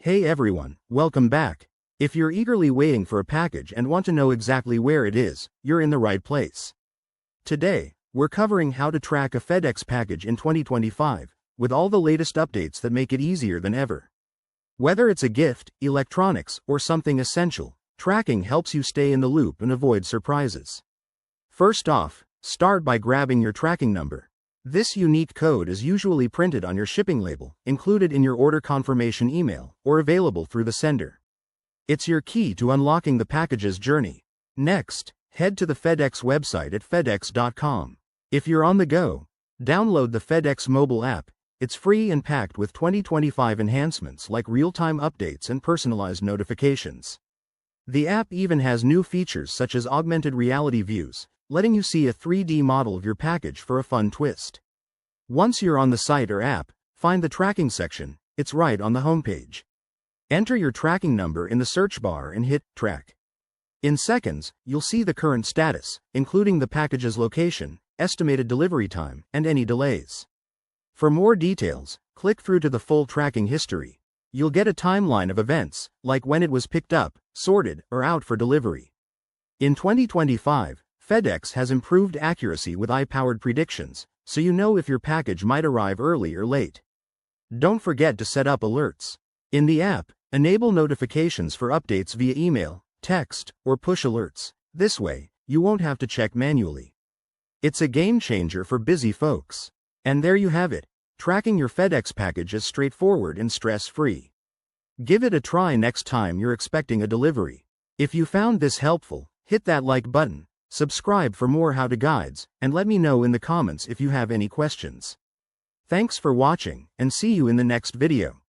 Hey everyone, welcome back. If you're eagerly waiting for a package and want to know exactly where it is, you're in the right place. Today, we're covering how to track a FedEx package in 2025, with all the latest updates that make it easier than ever. Whether it's a gift, electronics, or something essential, tracking helps you stay in the loop and avoid surprises. First off, start by grabbing your tracking number. This unique code is usually printed on your shipping label, included in your order confirmation email, or available through the sender. It's your key to unlocking the package's journey. Next, head to the FedEx website at fedex.com. If you're on the go, download the FedEx mobile app. It's free and packed with 2025 enhancements like real-time updates and personalized notifications. The app even has new features such as augmented reality views, letting you see a 3D model of your package for a fun twist. Once you're on the site or app, find the tracking section. It's right on the homepage. Enter your tracking number in the search bar and hit Track. In seconds, you'll see the current status, including the package's location, estimated delivery time, and any delays. For more details, click through to the full tracking history. You'll get a timeline of events, like when it was picked up, sorted, or out for delivery. In 2025, FedEx has improved accuracy with AI-powered predictions, so you know if your package might arrive early or late. Don't forget to set up alerts. In the app, enable notifications for updates via email, text, or push alerts. This way, you won't have to check manually. It's a game changer for busy folks. And there you have it. Tracking your FedEx package is straightforward and stress-free. Give it a try next time you're expecting a delivery. If you found this helpful, hit that like button. Subscribe for more how-to guides, and let me know in the comments if you have any questions. Thanks for watching, and see you in the next video.